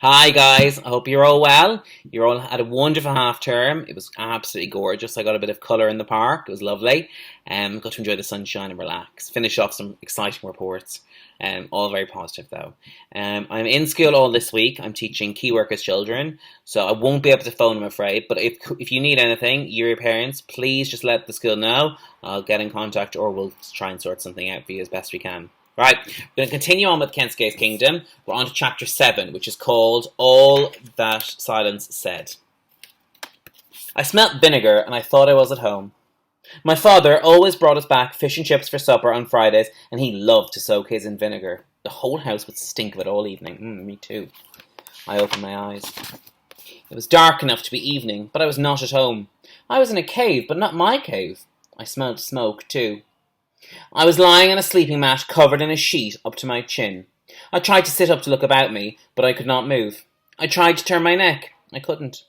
Hi guys, I hope you're all well. You all had a wonderful half term. It was absolutely gorgeous. I got a bit of colour in the park. It was lovely. Got to enjoy the sunshine and relax. Finish off some exciting reports. All very positive though. I'm in school all this week. I'm teaching key workers children, so I won't be able to phone, I'm afraid. But if you need anything, your parents, please just let the school know. I'll get in contact, or we'll try and sort something out for you as best we can. Right, we're going to continue on with Kensuke's Kingdom. We're on to chapter 7, which is called All That Silence Said. I smelt vinegar and I thought I was at home. My father always brought us back fish and chips for supper on Fridays, and he loved to soak his in vinegar. The whole house would stink of it all evening. Me too. I opened my eyes. It was dark enough to be evening, but I was not at home. I was in a cave, but not my cave. I smelled smoke too. I was lying on a sleeping mat covered in a sheet up to my chin. I tried to sit up to look about me, but I could not move. I tried to turn my neck. I couldn't.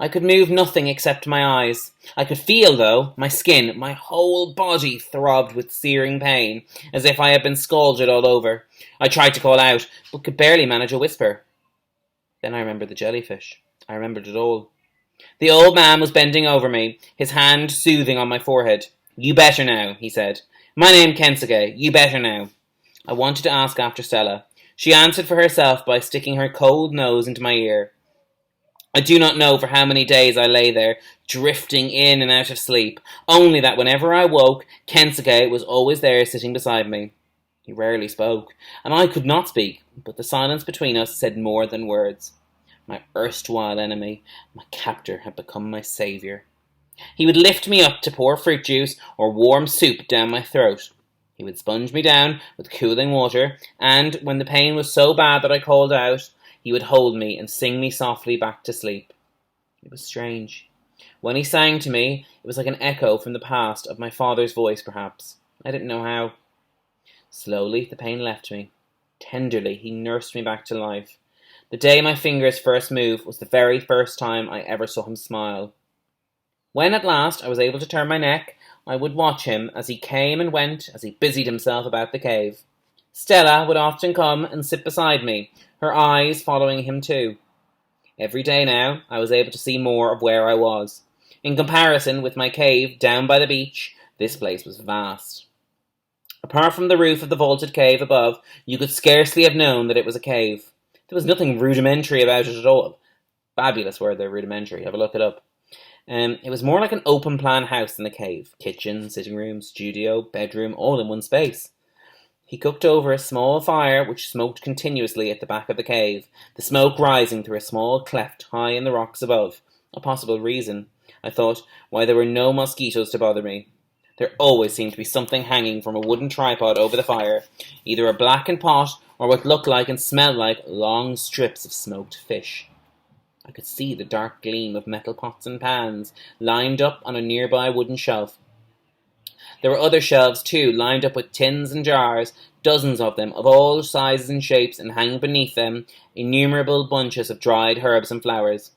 I could move nothing except my eyes. I could feel, though, my skin, my whole body throbbed with searing pain, as if I had been scalded all over. I tried to call out, but could barely manage a whisper. Then I remembered the jellyfish. I remembered it all. The old man was bending over me, his hand soothing on my forehead. "You better now," he said. "My name Kensuke. You better now." I wanted to ask after Stella. She answered for herself by sticking her cold nose into my ear. I do not know for how many days I lay there, drifting in and out of sleep, only that whenever I woke, Kensuke was always there sitting beside me. He rarely spoke, and I could not speak, but the silence between us said more than words. My erstwhile enemy, my captor, had become my saviour. He would lift me up to pour fruit juice or warm soup down my throat. He would sponge me down with cooling water, and when the pain was so bad that I called out, he would hold me and sing me softly back to sleep. It was strange. When he sang to me, it was like an echo from the past of my father's voice, perhaps. I didn't know how. Slowly, the pain left me. Tenderly, he nursed me back to life. The day my fingers first moved was the very first time I ever saw him smile. When at last I was able to turn my neck, I would watch him as he came and went, as he busied himself about the cave. Stella would often come and sit beside me, her eyes following him too. Every day now, I was able to see more of where I was. In comparison with my cave down by the beach, this place was vast. Apart from the roof of the vaulted cave above, you could scarcely have known that it was a cave. There was nothing rudimentary about it at all. Fabulous word there, rudimentary. Have a look it up. It was more like an open-plan house in the cave. Kitchen, sitting room, studio, bedroom, all in one space. He cooked over a small fire which smoked continuously at the back of the cave, the smoke rising through a small cleft high in the rocks above. A possible reason, I thought, why there were no mosquitoes to bother me. There always seemed to be something hanging from a wooden tripod over the fire, either a blackened pot or what looked like and smelled like long strips of smoked fish. I could see the dark gleam of metal pots and pans lined up on a nearby wooden shelf. There were other shelves too, lined up with tins and jars, dozens of them, of all sizes and shapes, and hanging beneath them innumerable bunches of dried herbs and flowers.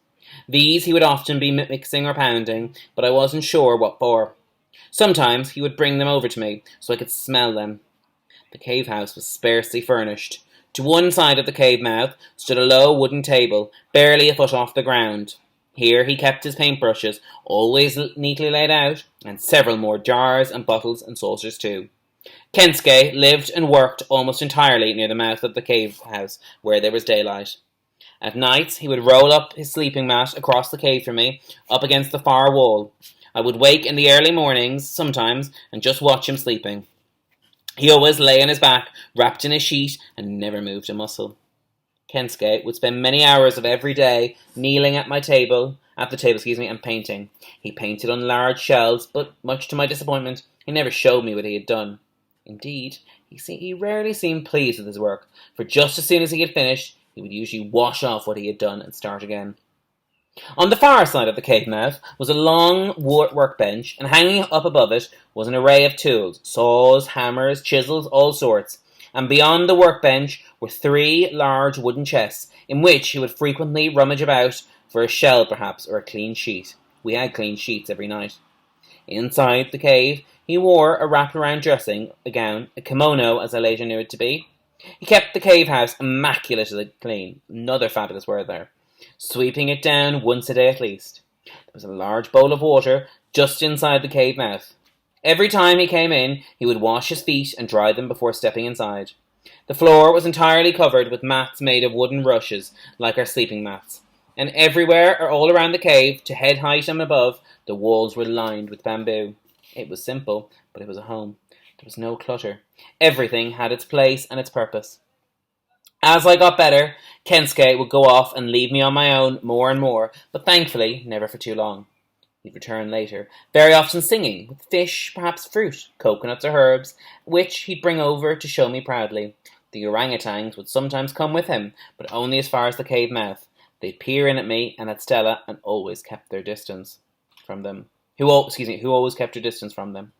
These he would often be mixing or pounding, but I wasn't sure what for. Sometimes he would bring them over to me, so I could smell them. The cave house was sparsely furnished. To one side of the cave mouth stood a low wooden table, barely a foot off the ground. Here he kept his paintbrushes, always neatly laid out, and several more jars and bottles and saucers too. Kensuke lived and worked almost entirely near the mouth of the cave house, where there was daylight. At nights he would roll up his sleeping mat across the cave for me, up against the far wall. I would wake in the early mornings, sometimes, and just watch him sleeping. He always lay on his back, wrapped in a sheet, and never moved a muscle. Kensuke would spend many hours of every day kneeling at the table, and painting. He painted on large shelves, but much to my disappointment, he never showed me what he had done. Indeed, he rarely seemed pleased with his work, for just as soon as he had finished, he would usually wash off what he had done and start again. On the far side of the cave mouth was a long workbench, and hanging up above it was an array of tools, saws, hammers, chisels, all sorts, and beyond the workbench were 3 large wooden chests, in which he would frequently rummage about for a shell perhaps, or a clean sheet. We had clean sheets every night. Inside the cave he wore a wrapped-around dressing gown, a kimono as I later knew it to be. He kept the cave house immaculately clean, another fabulous word there, sweeping it down once a day at least. There was a large bowl of water just inside the cave mouth. Every time he came in, he would wash his feet and dry them before stepping inside. The floor was entirely covered with mats made of wooden rushes, like our sleeping mats. And everywhere, or all around the cave, to head height and above, the walls were lined with bamboo. It was simple, but it was a home. There was no clutter. Everything had its place and its purpose. As I got better, Kensuke would go off and leave me on my own more and more, but thankfully never for too long. He'd return later, very often singing, with fish, perhaps fruit, coconuts or herbs, which he'd bring over to show me proudly. The orangutans would sometimes come with him, but only as far as the cave mouth. They'd peer in at me and at Stella, and always kept their distance from them. Who always kept their distance from them.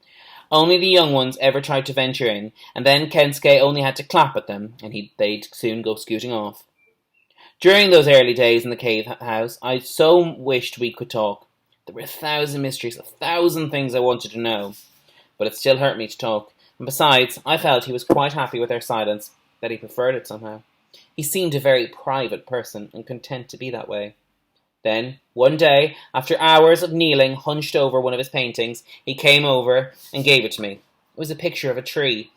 Only the young ones ever tried to venture in, and then Kensuke only had to clap at them, and they'd soon go scooting off. During those early days in the cave house, I so wished we could talk. There were 1,000 mysteries, 1,000 things I wanted to know, but it still hurt me to talk. And besides, I felt he was quite happy with our silence, that he preferred it somehow. He seemed a very private person, and content to be that way. Then, one day, after hours of kneeling hunched over one of his paintings, he came over and gave it to me. It was a picture of a tree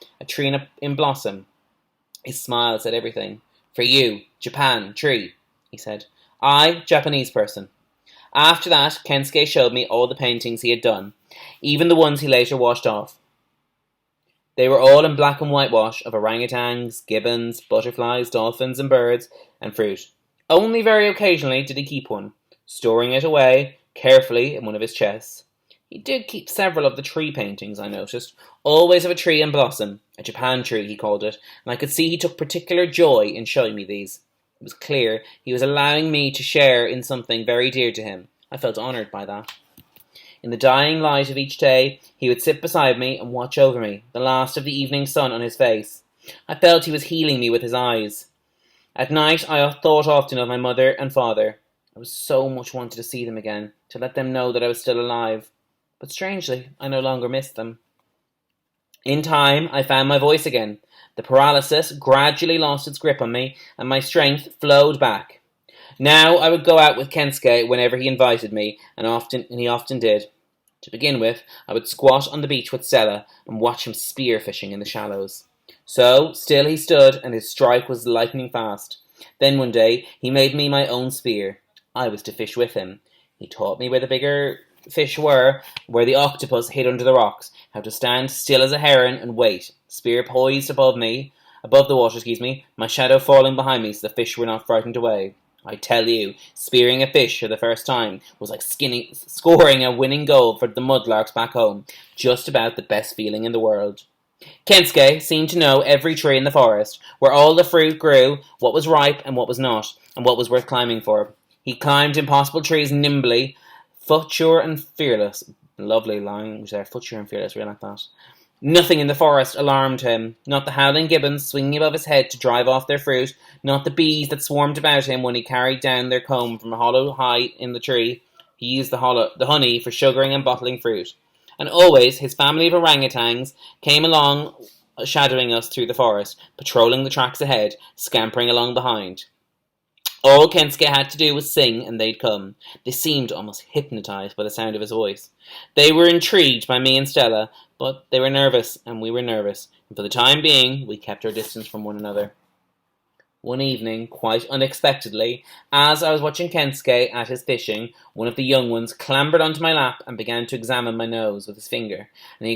in blossom. His smile said everything. "For you, Japan, tree," he said. "I, Japanese person." After that, Kensuke showed me all the paintings he had done, even the ones he later washed off. They were all in black and white wash of orangutans, gibbons, butterflies, dolphins and birds, and fruit. Only very occasionally did he keep one, storing it away carefully in one of his chests. He did keep several of the tree paintings, I noticed, always of a tree in blossom, a Japan tree he called it, and I could see he took particular joy in showing me these. It was clear he was allowing me to share in something very dear to him. I felt honoured by that. In the dying light of each day, he would sit beside me and watch over me, the last of the evening sun on his face. I felt he was healing me with his eyes. At night, I thought often of my mother and father. I was so much wanted to see them again, to let them know that I was still alive. But strangely, I no longer missed them. In time, I found my voice again. The paralysis gradually lost its grip on me, and my strength flowed back. Now I would go out with Kensuke whenever he invited me, and he often did. To begin with, I would squat on the beach with Stella and watch him spear fishing in the shallows. So, still he stood, and his strike was lightning fast. Then one day, he made me my own spear. I was to fish with him. He taught me where the bigger fish were, where the octopus hid under the rocks, how to stand still as a heron and wait, spear poised above the water, my shadow falling behind me so the fish were not frightened away. I tell you, spearing a fish for the first time was like scoring a winning goal for the mudlarks back home, just about the best feeling in the world. Kensuke seemed to know every tree in the forest, where all the fruit grew, what was ripe and what was not, and what was worth climbing for. He climbed impossible trees nimbly, future and fearless. Lovely language there, future and fearless, really like that. Nothing in the forest alarmed him, not the howling gibbons swinging above his head to drive off their fruit, not the bees that swarmed about him when he carried down their comb from a hollow high in the tree. He used the honey for sugaring and bottling fruit. And always his family of orangutans came along, shadowing us through the forest, patrolling the tracks ahead, scampering along behind. All Kensuke had to do was sing, and they'd come. They seemed almost hypnotized by the sound of his voice. They were intrigued by me and Stella, but they were nervous, and we were nervous, and for the time being, we kept our distance from one another. One evening, quite unexpectedly, as I was watching Kensuke at his fishing, one of the young ones clambered onto my lap and began to examine my nose with his finger, and he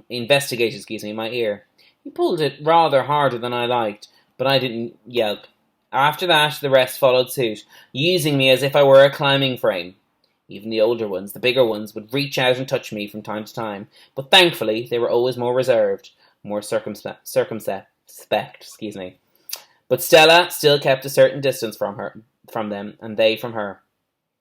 investigated my ear. He pulled it rather harder than I liked, but I didn't yelp. After that, the rest followed suit, using me as if I were a climbing frame. Even the older ones, the bigger ones, would reach out and touch me from time to time, but thankfully they were always more reserved, more circumspect. But Stella still kept a certain distance from them, and they from her.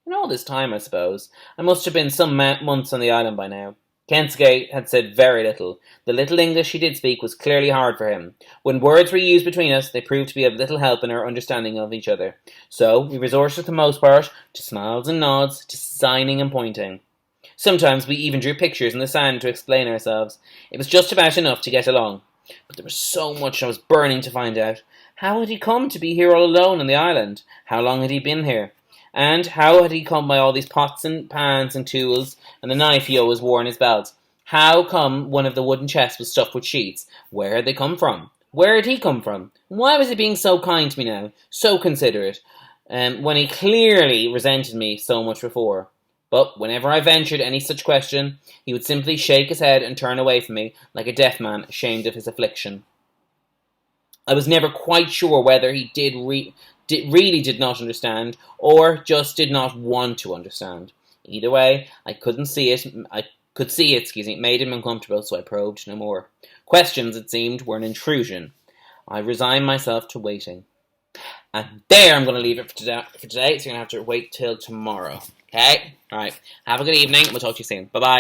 In all this time, I suppose, I must have been some months on the island by now. Kensuke had said very little. The little English he did speak was clearly hard for him. When words were used between us, they proved to be of little help in our understanding of each other. So we resorted for the most part to smiles and nods, to signing and pointing. Sometimes we even drew pictures in the sand to explain ourselves. It was just about enough to get along. But there was so much I was burning to find out. How had he come to be here all alone on the island? How long had he been here? And how had he come by all these pots and pans and tools, and the knife he always wore in his belt? How come one of the wooden chests was stuffed with sheets? Where had they come from? Where had he come from? Why was he being so kind to me now? So considerate, when he clearly resented me so much before. But whenever I ventured any such question, he would simply shake his head and turn away from me like a deaf man ashamed of his affliction. I was never quite sure whether he really did not understand, or just did not want to understand. Either way, I could see it, made him uncomfortable, so I probed no more. Questions, it seemed, were an intrusion. I resigned myself to waiting. And there I'm going to leave it for today, so you're going to have to wait till tomorrow. Okay? Alright. Have a good evening. We'll talk to you soon. Bye-bye.